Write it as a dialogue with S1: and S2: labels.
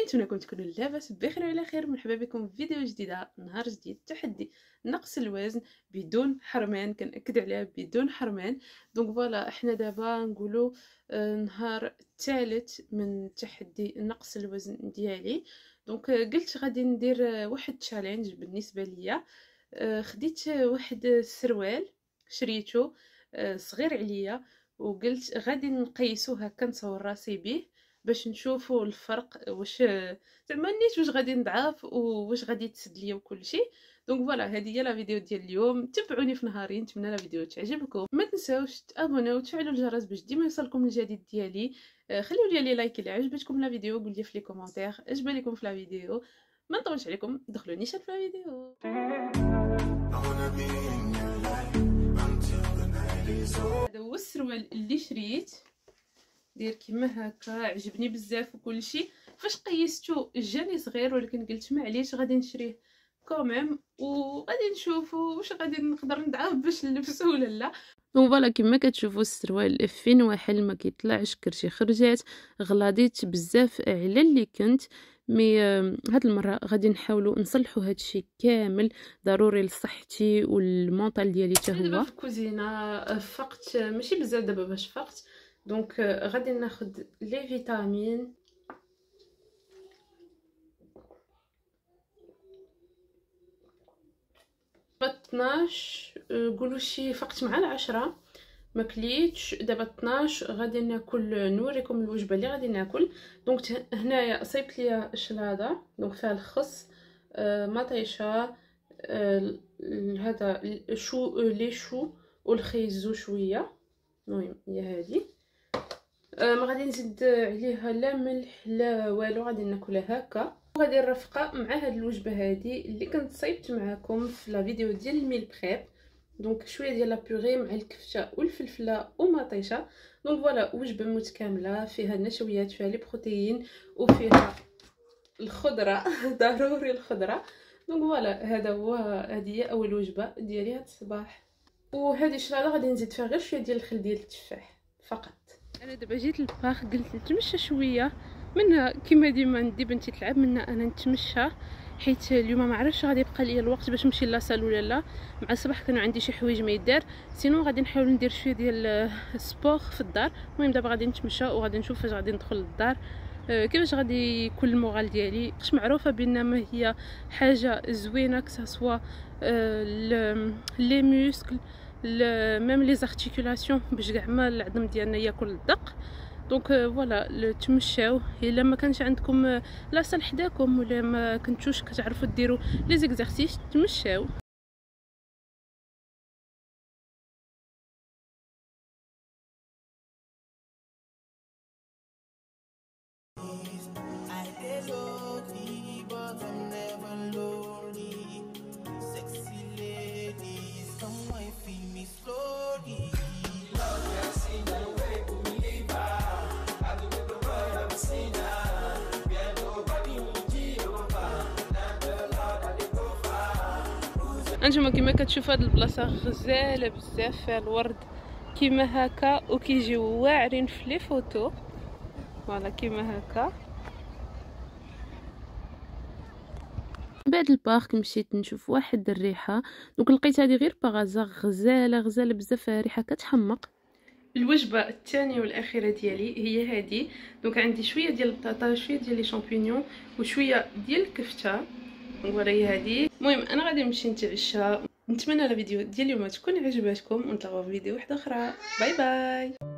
S1: نتمنىكم تكونوا لاباس بخير وعلى خير. مرحبا بكم في فيديو جديده، نهار جديد، تحدي نقص الوزن بدون حرمان. كنأكد عليها بدون حرمان. دونك فوالا احنا دابا نقولوا نهار الثالث من تحدي نقص الوزن ديالي. دونك قلت غادي ندير واحد تشالنج بالنسبه ليا. خديت واحد السروال شريته صغير عليا، وقلت غادي نقيسو هكا، نصور راسي به باش نشوفوا الفرق، واش زعما نيت واش غادي نضعف واش غادي تسد ليا وكل شيء. دونك فوالا هذه هي لا فيديو ديال اليوم. تبعوني في نهارين، نتمنى لا فيديو تعجبكم. ما تنساوش تابوناو وتفعلوا الجرس باش ديما يوصلكم الجديد ديالي. خليوا لي لايك الا عجبتكم لا فيديو، قول لي في لي كومونتير اش بالكم في لا فيديو. ما نطولش عليكم، دخلوا نيشان في لا فيديو. هذا هو السروال اللي شريت، داير كيما هكا، عجبني بزاف وكل شيء. فاش قيستو جاني صغير، ولكن قلت معليش غادي نشريه كوميم وغادي نشوفوا واش غادي نقدر نضعف باش نلبسو ولا لا. دونك فوالا كما كتشوفوا السروال فين واحل ما كيطلعش، كرشي خرجات، غلاضيت بزاف على اللي كنت. مي هاد المره غادي نحاولوا نصلحوا هاد الشيء كامل، ضروري لصحتي والمونطال ديالي حتى هو. دابا في الكوزينه فقت ماشي بزاف دابا باش فقت. دونك غادي ناخذ لي فيتامين. دابا 12 قولوا شي فقت مع العشرة، ما كليتش. دابا 12 غادي ناكل، نوريكم الوجبه اللي غادي ناكل. دونك هنايا صيبت ليا الشلاضه، دونك فيها الخس، مطيشه، هذا لي شو والخيزو شويه. المهم هي هذه. ما غادي نزيد عليها لا ملح لا والو، غادي ناكلها هكا. وغادي نرافقها مع هاد الوجبه هذه اللي كنت صايبت معكم في لا فيديو ديال الميل بريب. دونك شويه ديال لا بيغي مع الكفته والفلفله ومطيشه. دونك فوالا وجبه متكامله، فيها النشويات، فيها لي بروتين، وفيها الخضره ضروري الخضره. دونك فوالا هذه هي اول وجبه ديالي هاد الصباح. وهذه الشلاضه غادي نزيد فيها غير شويه ديال الخل ديال التفاح فقط. انا دابا جيت للباخ، قلت نتمشى شويه منها كيما ديما ندي بنتي تلعب، منها انا نتمشى حيت اليوم ما عرفتش غادي يبقى لي الوقت باش نمشي لاصال ولا لا. مع الصباح كانوا عندي شي حوايج ما يدار، سينو غادي نحاول ندير شويه ديال السبور في الدار. المهم دابا غادي نتمشى وغادي نشوف فاش غادي ندخل للدار، كيفاش غادي يكون المورال ديالي. واش معروفه بانما هي حاجه زوينه كسوا لي موسكل ميم لي زارتيكولاسيون، باش كاع ما العظم ديالنا ياكل الدق. دونك فوالا تمشاو. الا ما كانش عندكم لاصال حداكم ولا ما كنتوش كتعرفوا ديروا لي زيكزارسيس، تمشاو. انتما كما كتشوفوا هاد البلاصه غزاله بزاف، فيها الورد كيما هكا وكيجيو واعرين في لي فوتو. فوالا كيما هكا. بعد البارك مشيت نشوف واحد الريحه، دونك لقيت هذه غير باغازا، غزاله بزاف، فيها ريحه كتحمق. الوجبه الثانيه والاخيره ديالي هي هذه. دونك عندي شويه ديال البطاطا، شويه ديال لي شامبينيون، وشويه ديال الكفته. ولا هي هذه. المهم انا غادي نمشي نتعشى. نتمنى الفيديو ديال اليوم تكون عجبتكم، ونتلاقاو في فيديو واحده اخرى. باي باي.